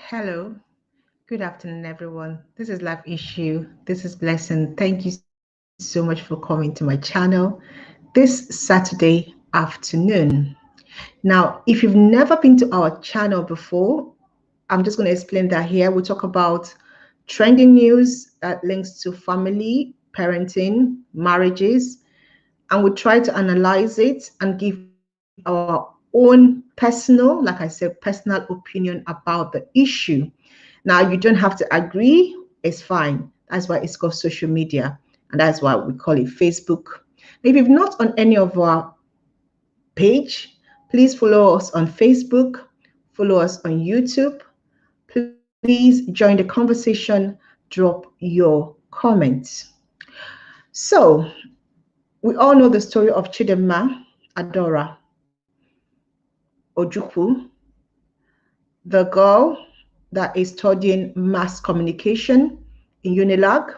Hello, good afternoon, everyone. This is Life Issue. This is Blessing. Thank you so much for coming to my channel this Saturday afternoon. Now, if you've never been to our channel before, I'm just going to explain that here. We talk about trending news that links to family, parenting, marriages, and we try to analyze it and give our own personal, like I said, personal opinion about the issue. Now, you don't have to agree, it's fine. That's why it's called social media, and that's why we call it Facebook. If you're not on any of our page, please follow us on Facebook, follow us on YouTube. Please join the conversation, drop your comments. So, we all know the story of Chidinma, Adaora, Ojukwu, the girl that is studying mass communication in Unilag,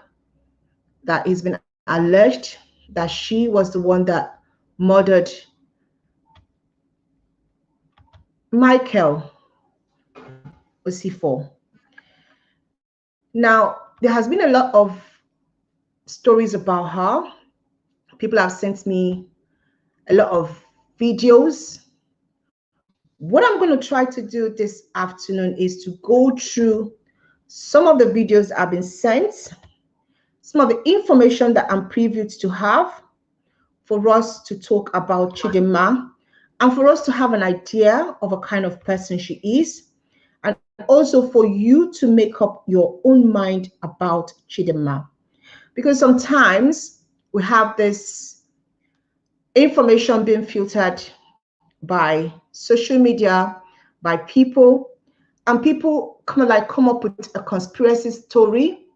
that has been alleged that she was the one that murdered Michael Osifo. Now, there has been a lot of stories about her. People have sent me a lot of videos. What I'm going to try to do this afternoon is to go through some of the videos that have been sent, some of the information that I'm privileged to have for us to talk about Chidinma and for us to have an idea of a kind of person she is, and also for you to make up your own mind about Chidinma. Because sometimes we have this information being filtered by social media, by people, and people come up with a conspiracy story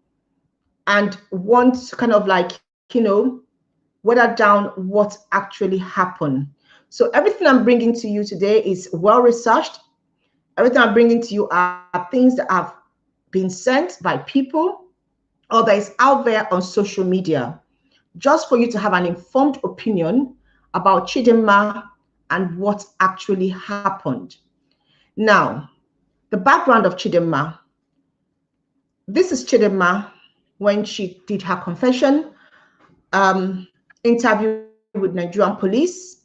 and want to kind of water down what actually happened. So everything I'm bringing to you today is well researched. Everything I'm bringing to you are things that have been sent by people or that is out there on social media, just for you to have an informed opinion about Chidinma and what actually happened. Now, the background of Chidinma. This is Chidinma when she did her confession interview with Nigerian police.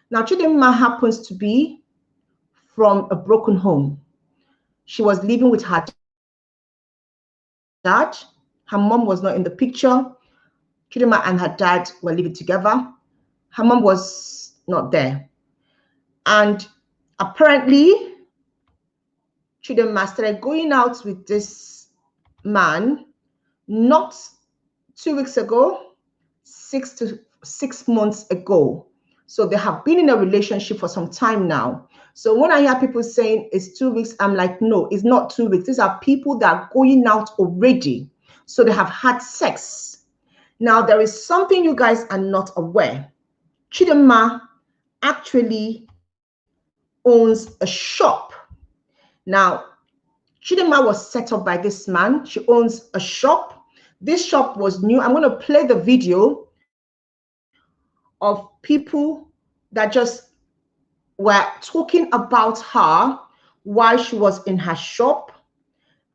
Now, Chidinma happens to be from a broken home. She was living with her dad. Her mom was not in the picture. Chidinma and her dad were living together. Her mom was not there. And apparently, Chidinma started going out with this man not 2 weeks ago, 6 months ago. So they have been in a relationship for some time now. So when I hear people saying it's 2 weeks, I'm like, no, it's not 2 weeks. These are people that are going out already. So they have had sex. Now, there is something you guys are not aware. Chidinma actually owns a shop. Now, Chidinma was set up by this man. She owns a shop. This shop was new. I'm going to play the video of people that just were talking about her while she was in her shop.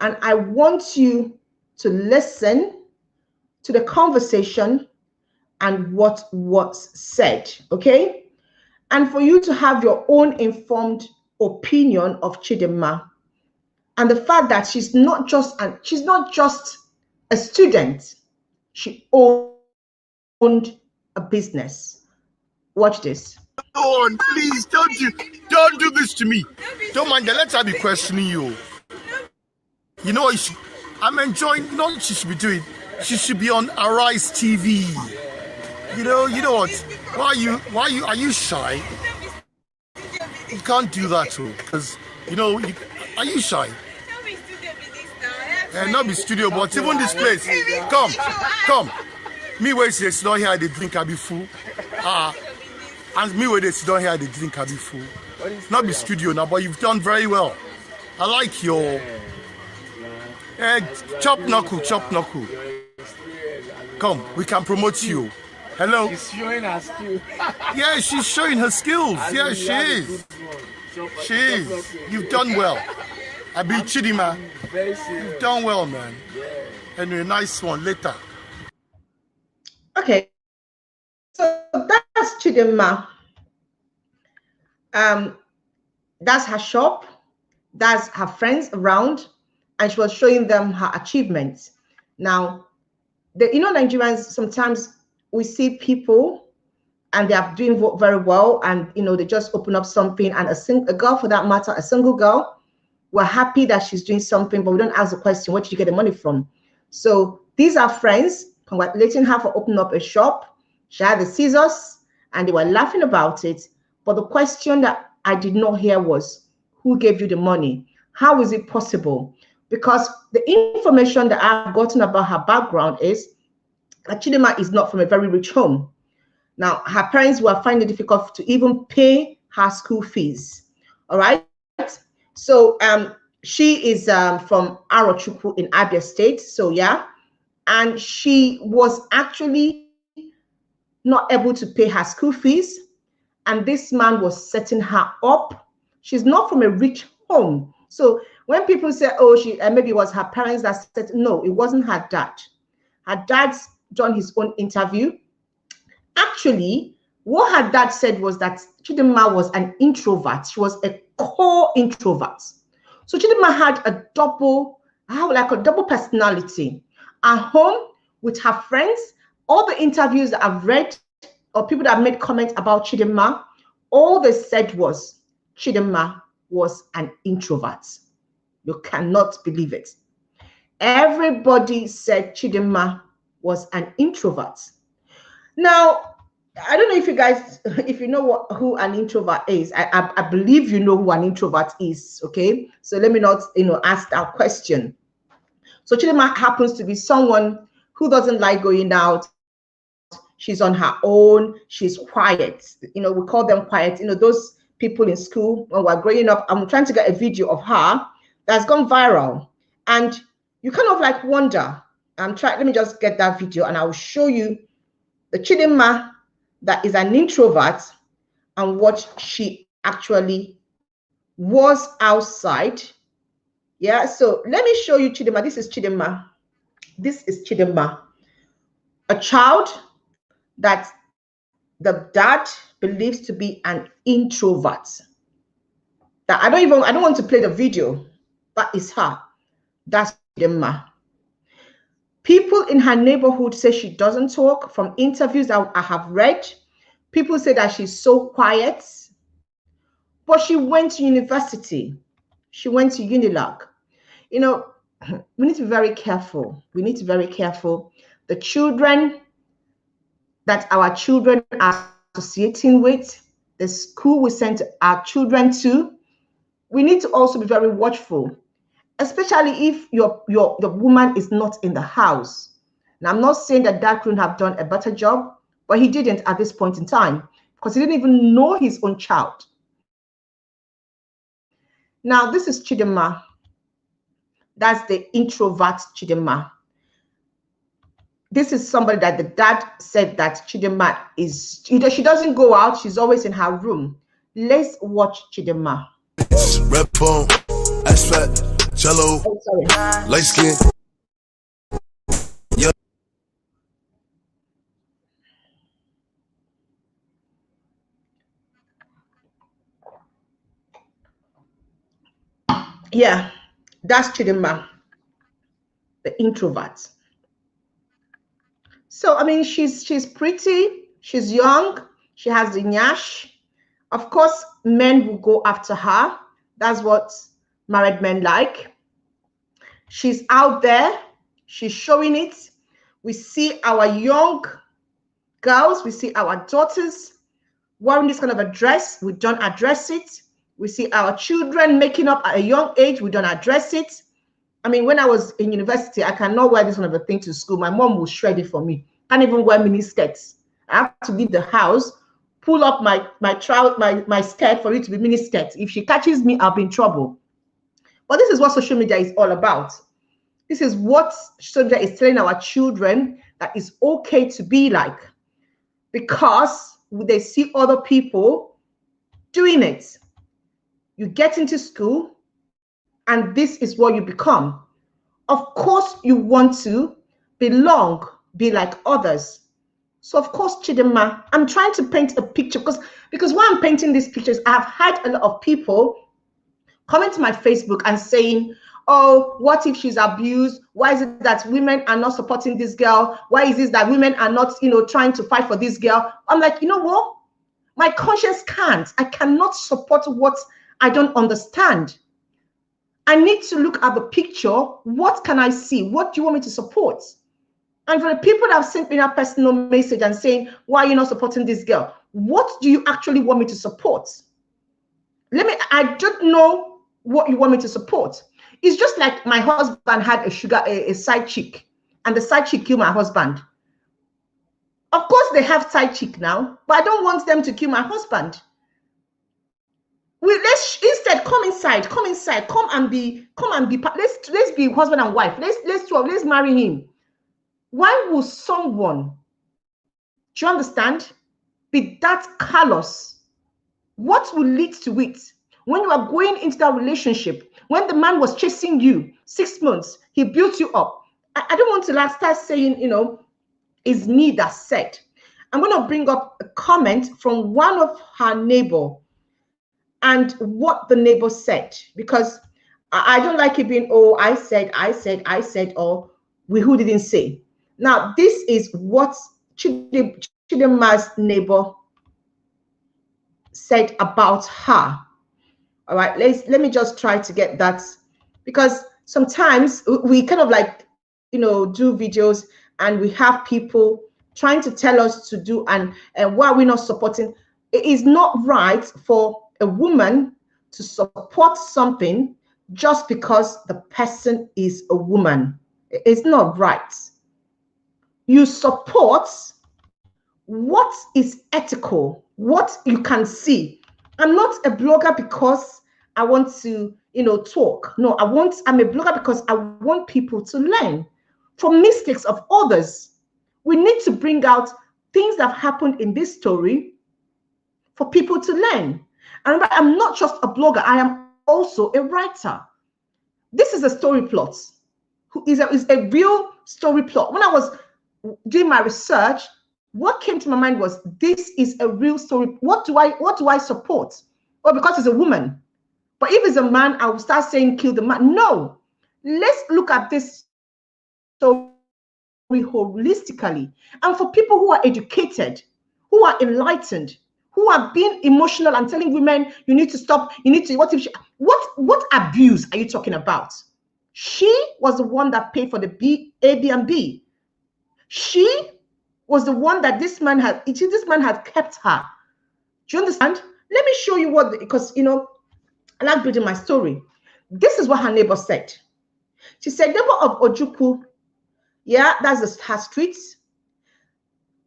And I want you to listen to the conversation and what was said, okay? And for you to have your own informed opinion of Chidinma and the fact that she's not just a student, she owned a business. Watch this. On, please don't do this to me. Don't mind that. Let's have me questioning you. You know what? I'm enjoying. You know what she should be doing? She should be on Arise TV. You know what? Are you shy? You can't do that too, because are you shy? Not be studio, but even this place. Come. Me where it's not here, they drink, I be full. And me where it's not here, they drink, I be full. Not be studio now, but you've done very well. I like your chop knuckle. Come, we can promote you. Hello. She's showing her skills. Yeah, she's showing her skills. Yeah, she is. She is. You've done well. I beat Chidinma. Very serious. You've done well, man. Yeah. And a nice one later. Okay. So that's Chidinma. That's her shop. That's her friends around. And she was showing them her achievements. Now, Nigerians, sometimes we see people and they are doing very well, and they just open up something, and a girl, for that matter, a single girl, we're happy that she's doing something, but we don't ask the question, where did you get the money from? So these are friends congratulating her for opening up a shop. She had the scissors and they were laughing about it. But the question that I did not hear was, who gave you the money? How is it possible? Because the information that I've gotten about her background is that Chidinma is not from a very rich home. Now, her parents were finding it difficult to even pay her school fees. All right. So she is from Ojukwu in Abia State. So yeah, and she was actually not able to pay her school fees, and this man was setting her up. She's not from a rich home. So when people say, oh, she maybe it was her parents that said, no, it wasn't her dad. Her dad's done his own interview. Actually, what her dad said was that Chidinma was an introvert. She was a core introvert. So Chidinma had a double personality. At home, with her friends, all the interviews that I've read or people that made comments about Chidinma, all they said was Chidinma was an introvert. You cannot believe it. Everybody said Chidinma was an introvert. Now, I don't know if you guys, if you know who an introvert is. I believe you know who an introvert is, okay? So let me not, ask that question. So Chidinma happens to be someone who doesn't like going out. She's on her own. She's quiet. We call them quiet. Those people in school when we're growing up. I'm trying to get a video of her that's gone viral. And you kind of like wonder, let me just get that video and I will show you the Chidinma that is an introvert and what she actually was outside. Yeah, so let me show you Chidinma. This is Chidinma. This is Chidinma, a child that the dad believes to be an introvert. That I don't want to play the video. That is her. That's Chidinma. People in her neighborhood say she doesn't talk. From interviews that I have read, people say that she's so quiet. But she went to university. She went to Unilag. We need to be very careful. We need to be very careful. The children that our children are associating with, the school we send our children to, we need to also be very watchful, especially if your woman is not in the house. Now, I'm not saying that dad couldn't have done a better job, but he didn't at this point in time because he didn't even know his own child. Now, this is Chidinma. That's the introvert Chidinma. This is somebody that the dad said that Chidinma is, she doesn't go out. She's always in her room. Let's watch Chidinma. Red phone, aspect, jello, light skin. Yeah, that's Chidinma, the introvert. So, I mean, she's pretty, she's young, she has the nyash. Of course, men will go after her. That's what married men like. She's out there, she's showing it. We see our young girls, we see our daughters wearing this kind of a dress. We don't address it. We see our children making up at a young age. We don't address it. I mean, when I was in university, I cannot wear this kind of a thing to school. My mom will shred it for me. Can't even wear mini skirts. I have to leave the house, pull up my skirt for it to be mini skirt. If she catches me, I'll be in trouble. But this is what social media is all about. This is what social media is telling our children that it's okay to be like, because they see other people doing it. You get into school, and this is what you become. Of course, you want to belong, be like others. So of course, Chidinma, I'm trying to paint a picture because while I'm painting these pictures, I've had a lot of people coming to my Facebook and saying, oh, what if she's abused? Why is it that women are not supporting this girl? Why is it that women are not, trying to fight for this girl? I'm like, you know what? My conscience can't. I cannot support what I don't understand. I need to look at the picture. What can I see? What do you want me to support? And for the people that have sent me a personal message and saying, why are you not supporting this girl? What do you actually want me to support? I don't know what you want me to support. It's just like my husband had a side chick, and the side chick killed my husband. Of course, they have side chick now, but I don't want them to kill my husband. Let's instead come inside, come and be. Let's be husband and wife. Let's marry him. Why will someone, do you understand, be that callous? What will lead to it? When you are going into that relationship, when the man was chasing you 6 months, he built you up. I don't want to start saying, it's me that said. I'm going to bring up a comment from one of her neighbor and what the neighbor said, because I don't like it being, oh, I said, or who didn't say. Now, this is what Chidinma's neighbor said about her. All right, let me just try to get that, because sometimes we kind of do videos and we have people trying to tell us to do, and why we're not supporting. It is not right for a woman to support something just because the person is a woman. It's not right. You support what is ethical, what you can see. I'm not a blogger because I want to, talk. No, I'm a blogger because I want people to learn from mistakes of others. We need to bring out things that have happened in this story for people to learn. And remember, I'm not just a blogger, I am also a writer. This is a story plot. Is a real story plot. When I was doing my research, what came to my mind was, this is a real story. What do I support? Well, because it's a woman. But if it's a man, I will start saying kill the man. No. Let's look at this story holistically. And for people who are educated, who are enlightened, who are being emotional and telling women, you need to stop, what abuse are you talking about? She was the one that paid for the Airbnb. She was the one that this man had kept her. Do you understand? Let me show you because I like building my story. This is what her neighbor said. She said, neighbor of Ojukwu, yeah, that's her street.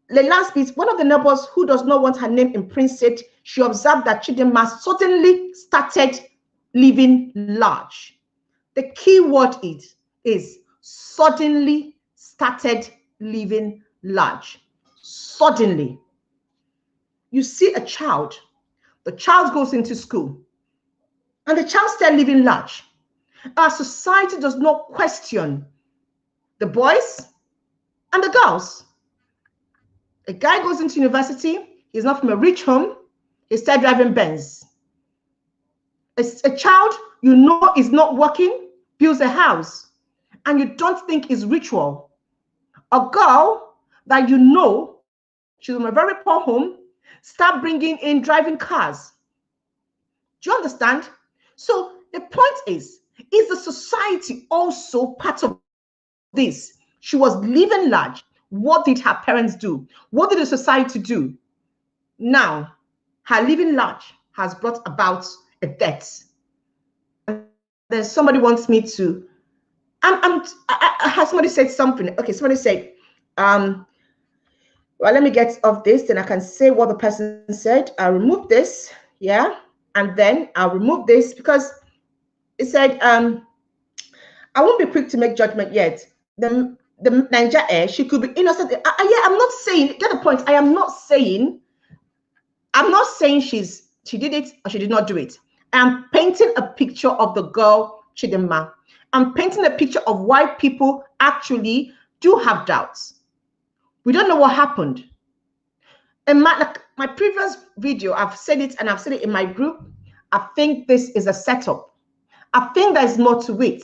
The last bit, one of the neighbors who does not want her name imprinted said she observed that Chidinma suddenly started living large. The key word is suddenly started living large. Suddenly. You see a child, the child goes into school, and the child starts living large. Our society does not question the boys and the girls. A guy goes into university, he's not from a rich home, he starts driving Benz. A child is not working, builds a house, and you don't think is ritual. A girl that she's from a very poor home, start bringing in driving cars. Do you understand? So the point is the society also part of this? She was living large. What did her parents do? What did the society do? Now, her living large has brought about a death. And then somebody wants me to, somebody said something. Okay, somebody said, well, let me get off this, then I can say what the person said. I'll remove this, yeah, and then I'll remove this because it said, I won't be quick to make judgment yet. The Niger Air, she could be innocent. Yeah, I'm not saying, get the point. I'm not saying she did it or she did not do it. I'm painting a picture of the girl Chidinma. I'm painting a picture of why people actually do have doubts. We don't know what happened. And my previous video, I've said it, and I've said it in my group. I think this is a setup. I think there's more to it.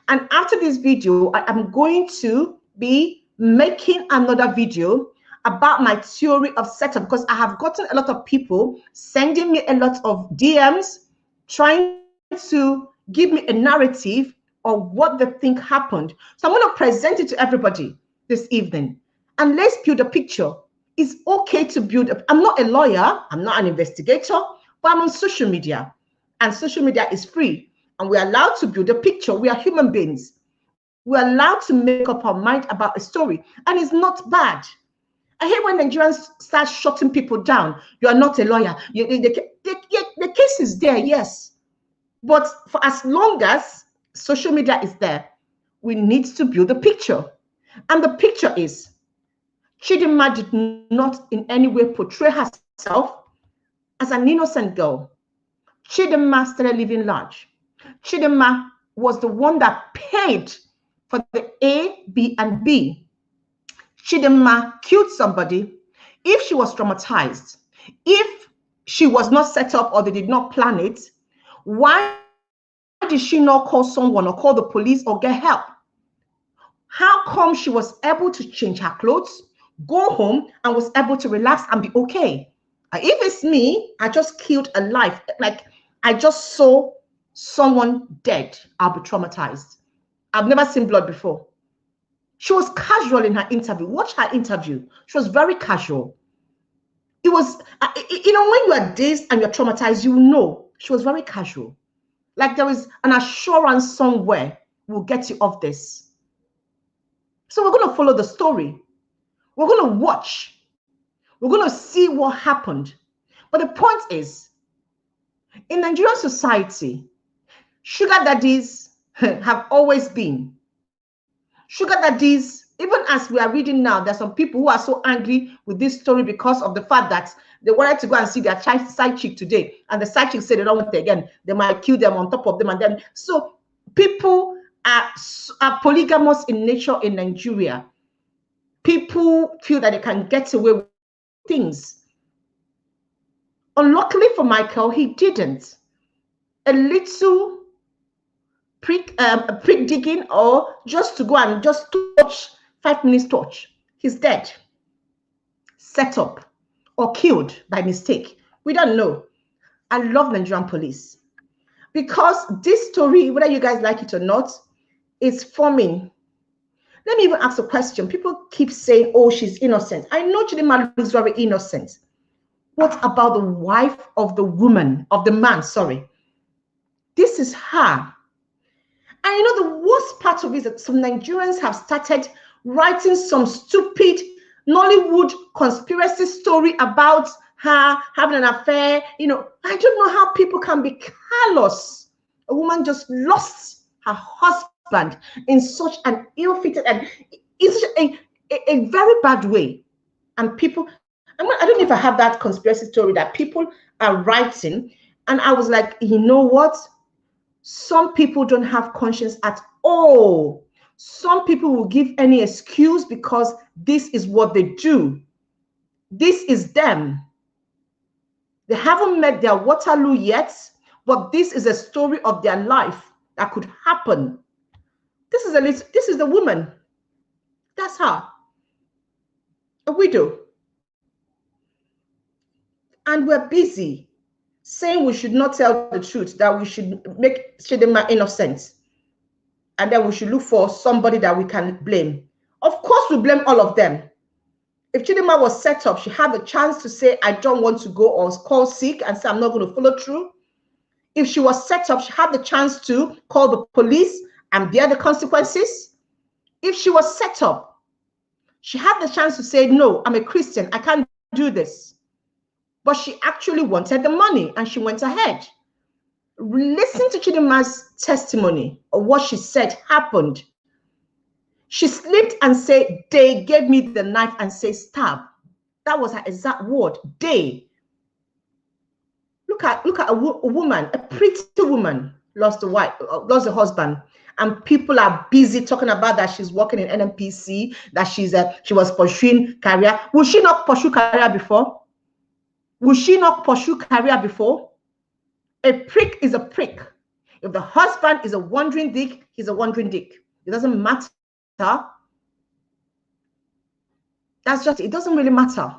And after this video, I am going to be making another video about my theory of setup, because I have gotten a lot of people sending me a lot of DMs trying to give me a narrative of what they think happened. So I'm going to present it to everybody this evening, and let's build a picture. It's okay to build I'm not a lawyer, I'm not an investigator, but I'm on social media, and social media is free, and we're allowed to build a picture. We are human beings. We're allowed to make up our mind about a story, and it's not bad. I hate when Nigerians start shutting people down. You are not a lawyer. The case is there, yes. But for as long as social media is there, we need to build a picture. And the picture is, Chidinma did not in any way portray herself as an innocent girl. Chidinma started living large. Chidinma was the one that paid for the A, B, and B. Chidinma killed somebody. If she was traumatized, if she was not set up or they did not plan it, why did she not call someone or call the police or get help? How come she was able to change her clothes, go home, and was able to relax and be okay? If it's me, I just killed a life. Like, I just saw someone dead, I'll be traumatized. I've never seen blood before. She was casual in her interview. Watch her interview. She was very casual. It was, you know, when you are dazed and you're traumatized, you know. She was very casual. Like there is an assurance somewhere, we'll get you off this. So we're going to follow the story. We're going to watch. We're going to see what happened. But the point is, in Nigerian society, sugar daddies have always been. Sugar daddies, even as we are reading now, there's some people who are so angry with this story because of the fact that they wanted to go and see their side chick today, and the side chick said they don't want it again. They might kill them on top of them, and then so people are polygamous in nature in Nigeria. People feel that they can get away with things. Unluckily for Michael, he didn't. A little prick digging, or just to go and just touch 5 minutes touch, he's dead, set up, or killed by mistake. We don't know. I love Nigerian police because this story, whether you guys like it or not, is forming. Let me even ask a question. People keep saying, oh, she's innocent. I know Chidinma looks very innocent. What about the wife of the woman, of the man, sorry? This is her. And you know, the worst part of it is that some Nigerians have started writing some stupid Nollywood conspiracy story about her having an affair. You know, I don't know how people can be callous. A woman just lost her husband in such an ill-fitted and it's a very bad way. And people, I don't know if I have that conspiracy story that people are writing. And I was like, you know what? Some people don't have conscience at all. Some people will give any excuse because this is what they do. This is them. They haven't met their Waterloo yet, but this is a story of their life that could happen. This is the woman. That's her. A widow. And we're busy saying we should not tell the truth, that we should make Chidinma innocent. And then we should look for somebody that we can blame. Of course, we blame all of them. If Chidinma was set up, she had the chance to say, I don't want to go, or call sick and say, I'm not going to follow through. If she was set up, she had the chance to call the police and bear the consequences. If she was set up, she had the chance to say, no, I'm a Christian, I can't do this. But she actually wanted the money and she went ahead. Listen to Chidinma's testimony of what she said happened. She slipped and said, they gave me the knife and say stab. That was her exact word, they. Look at a woman, a pretty woman lost the wife, lost the husband, and people are busy talking about that she's working in NNPC, that she was pursuing career. Will she not pursue career before? Will she not pursue career before? A prick is a prick. If the husband is a wandering dick, he's a wandering dick. It doesn't matter. That's just, it doesn't really matter.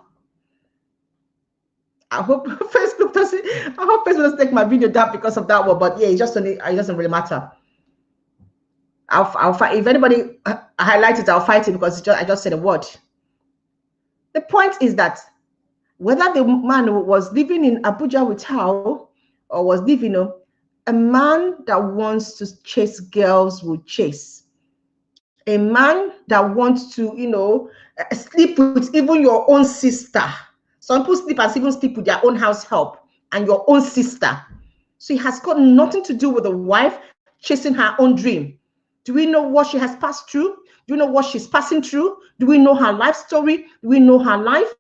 I hope Facebook doesn't take my video down because of that one. But yeah, it doesn't really matter. I'll fight. If anybody highlights it, I'll fight it because I just said a word. The point is that whether the man was living in Abuja with her or was living, a man that wants to chase girls will chase. A man that wants to, sleep with even your own sister. Some people even sleep with their own house help and your own sister. So it has got nothing to do with the wife chasing her own dream. Do we know what she has passed through? Do we know what she's passing through? Do we know her life story? Do we know her life?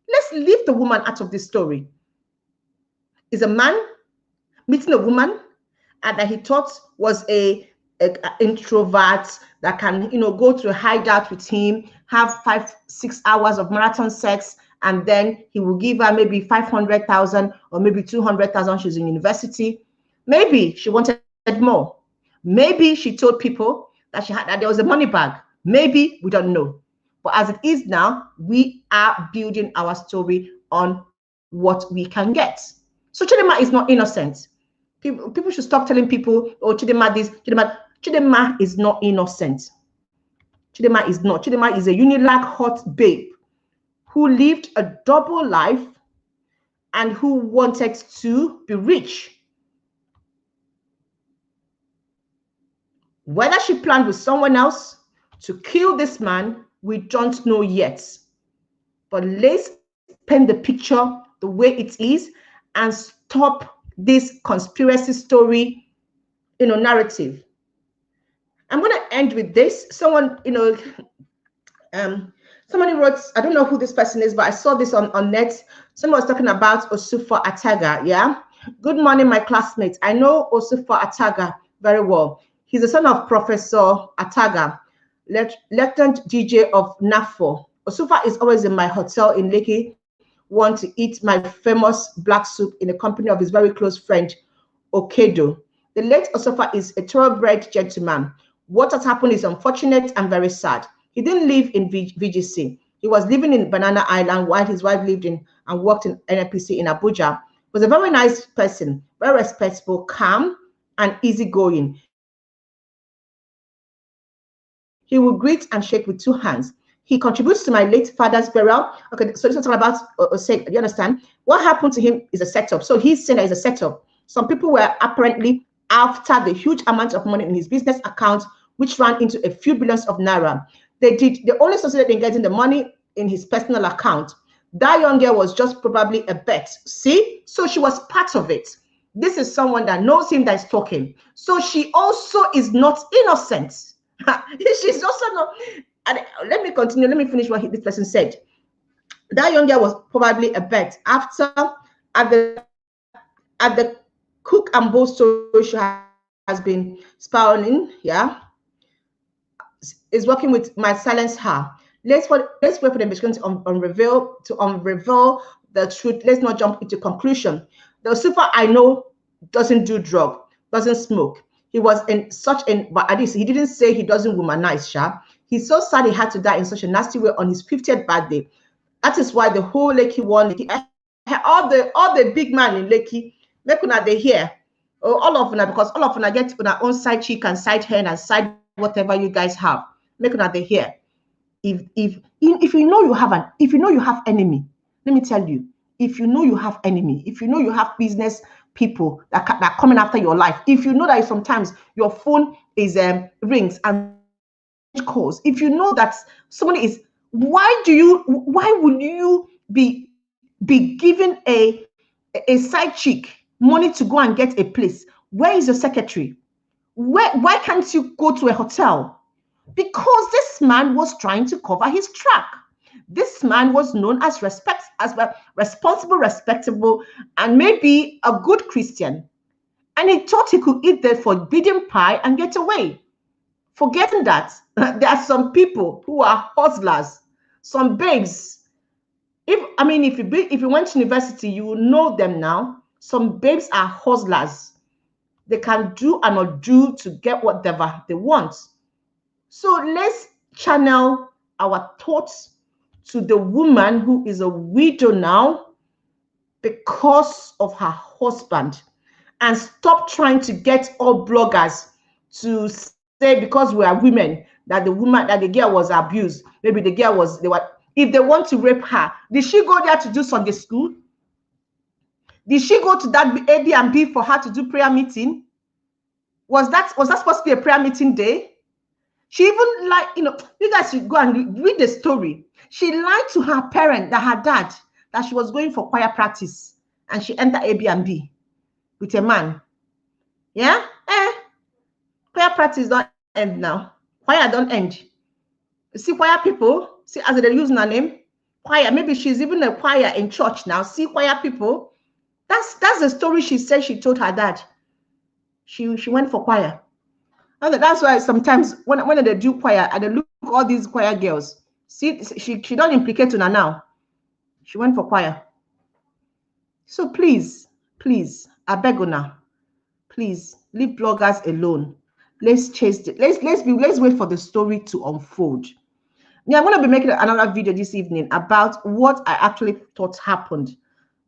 Let's leave the woman out of this story. Is a man meeting a woman and that he thought was a introvert that can, go to a hideout with him, have 5-6 hours of marathon sex, and then he will give her maybe 500,000 or maybe 200,000. She's in university. Maybe she wanted more. Maybe she told people that there was a money bag. Maybe, we don't know. But as it is now, we are building our story on what we can get. So Chidinma is not innocent. People should stop telling people, oh, Chidinma this, Chidinma. Chidinma is not innocent. Chidinma is not. Chidinma is a Unilag hot babe who lived a double life and who wanted to be rich. Whether she planned with someone else to kill this man, we don't know yet. But let's paint the picture the way it is and stop this conspiracy story, narrative. I'm going to end with this. Someone, somebody wrote, I don't know who this person is, but I saw this on net. Someone was talking about Osufa Ataga. Yeah. Good morning, my classmates. I know Osufa Ataga very well. He's the son of Professor Ataga, Lieutenant DJ of NAFO. Osufa is always in my hotel in Lekki, want to eat my famous black soup in the company of his very close friend, Okedo. The late Osufa is a thoroughbred gentleman. What has happened is unfortunate and very sad. He didn't live in VGC. He was living in Banana Island while his wife lived in and worked in NNPC in Abuja. He was a very nice person, very respectful, calm, and easygoing. He will greet and shake with 2 hands. He contributes to my late father's burial. Okay, so this is all about do you understand? What happened to him is a setup. So he's saying that it's a setup. Some people were apparently after the huge amount of money in his business account, which ran into a few billions of naira. They only succeeded in getting the money in his personal account. That young girl was just probably a bet. See? So she was part of it. This is someone that knows him that is talking. So she also is not innocent. She's also not. And let me continue. Let me finish what this person said. That young girl was probably a bet. After at the cook and bowl story she has been spiraling, yeah, is working with my silence her. Let's wait for the investigation to unravel the truth. Let's not jump into conclusion. The super I know doesn't do drug, doesn't smoke. He was in such an, but at least he didn't say he doesn't womanize, Sha. He's so sad he had to die in such a nasty way on his 50th birthday. That is why the whole Lekki one, all the big man in Lekki, make una they hear. Oh, all of una, because all of una get on our own side cheek and side hand and side whatever you guys have. Make una they hear. If you know you have enemy, let me tell you, if you know you have enemy, if you know you have business people that are coming after your life, if you know that sometimes your phone is rings and calls, if you know that somebody is, why would you be given a side chick money to go and get a place? Where is your secretary? Why can't you go to a hotel? Because this man was trying to cover his track. This man was known as responsible, respectable, and maybe a good Christian. And he thought he could eat the forbidden pie and get away, forgetting that there are some people who are hustlers, some babes. If you went to university, you will know them now. Some babes are hustlers. They can do and not do to get whatever they want. So let's channel our thoughts to the woman who is a widow now because of her husband, and stop trying to get all bloggers to say because we are women that the girl was abused. Maybe the girl was, if they want to rape her, did she go there to do Sunday school? Did she go to that Airbnb for her to do prayer meeting? Was that supposed to be a prayer meeting day? She even you guys should go and read the story. She lied to her parent, that her dad, that she was going for choir practice, and she entered Airbnb with a man. Yeah? Choir practice don't end now. Choir don't end. You see choir people, see as they use her name, choir. Maybe she's even a choir in church now. See choir people. That's the story she said she told her dad. She went for choir. And that's why sometimes when they do choir, and they look at all these choir girls, see, she don't implicate her now. She went for choir. So please, I beg you now, please leave bloggers alone. Let's let's wait for the story to unfold. Yeah, I'm going to be making another video this evening about what I actually thought happened,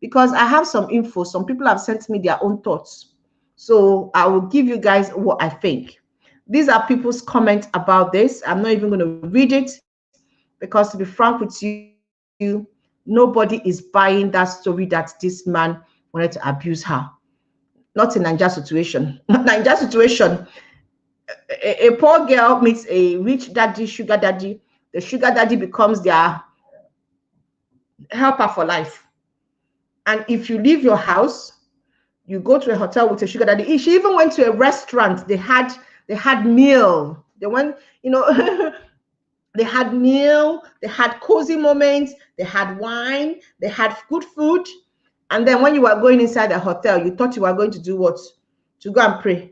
because I have some info. Some people have sent me their own thoughts. So I will give you guys what I think. These are people's comments about this. I'm not even going to read it because, to be frank with you, nobody is buying that story that this man wanted to abuse her. Not in Nigeria situation. Nigeria situation, a poor girl meets a rich daddy, sugar daddy. The sugar daddy becomes their helper for life. And if you leave your house, you go to a hotel with a sugar daddy. She even went to a restaurant. They had meal. They went, they had meal. They had cozy moments. They had wine. They had good food. And then when you were going inside the hotel, you thought you were going to do what? To go and pray.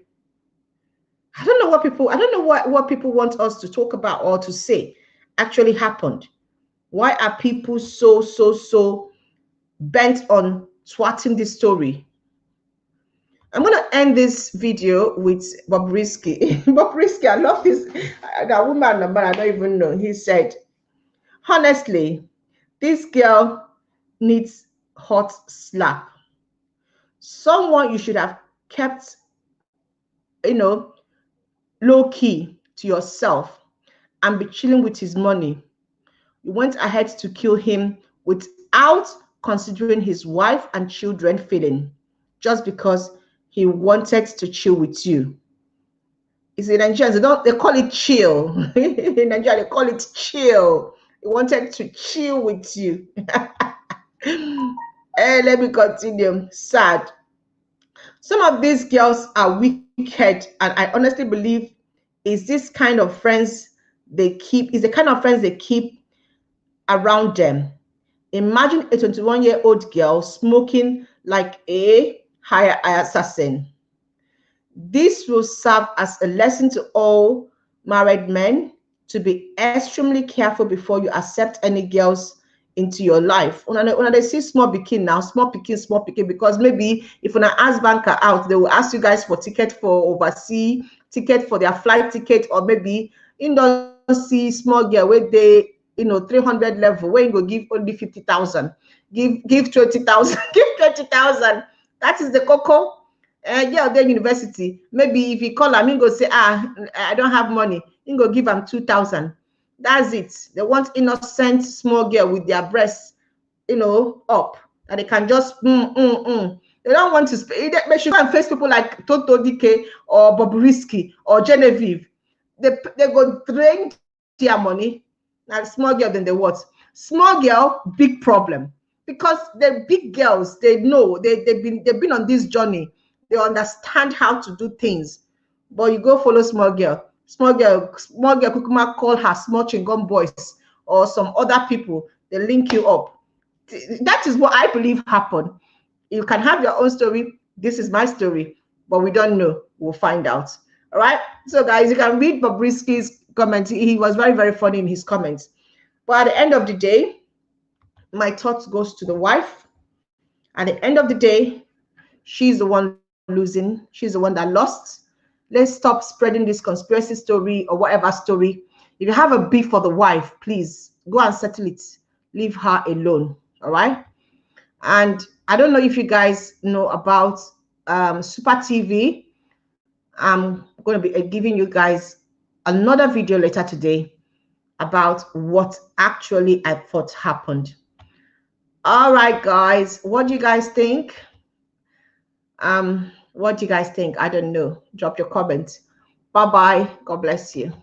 I don't know what people want us to talk about or to say actually happened. Why are people so bent on swatting this story? I'm going to end this video with Bobrisky. Bobrisky, I love this. That woman number, I don't even know. He said, honestly, this girl needs hot slap. Someone you should have kept, low key to yourself and be chilling with his money. You went ahead to kill him without considering his wife and children feeling, just because he wanted to chill with you. It's in Nigeria, they call it chill. In Nigeria, they call it chill. He wanted to chill with you. Let me continue. Sad. Some of these girls are wicked, and I honestly believe is the kind of friends they keep around them. Imagine a 21-year-old girl smoking like a higher assassin. This will serve as a lesson to all married men to be extremely careful before you accept any girls into your life. When they see small pikin now, small pikin, because maybe if when I ask banker out, they will ask you guys for ticket for overseas, ticket for their flight ticket, or maybe see small girl where they 300 level where you go give only 50,000, give 20,000, give 20,000. That is the cocoa. Then university, maybe if you call him, go say, I don't have money, you go give him 2,000. That's it. They want innocent small girl with their breasts, up, and they can just They don't want to they should go and face people like Toto DK or Bobrisky or Genevieve. They go drain their money. Now small girl, then they what? Small girl, big problem. Because the big girls, they know they've been on this journey. They understand how to do things. But you go follow small girl. Small girl Kukuma call her small chingom boys or some other people. They link you up. That is what I believe happened. You can have your own story. This is my story. but we don't know. We'll find out. All right. So guys, you can read Bobrisky's comment. He was very, very funny in his comments. But at the end of the day, my thoughts goes to the wife. At the end of the day, she's the one losing. She's the one that lost. Let's stop spreading this conspiracy story or whatever story. If you have a beef for the wife, please go and settle it. Leave her alone. All right. And I don't know if you guys know about Super TV. I'm going to be giving you guys another video later today about what actually I thought happened. All right, guys, what do you guys think? What do you guys think? I don't know. Drop your comments. Bye-bye. God bless you.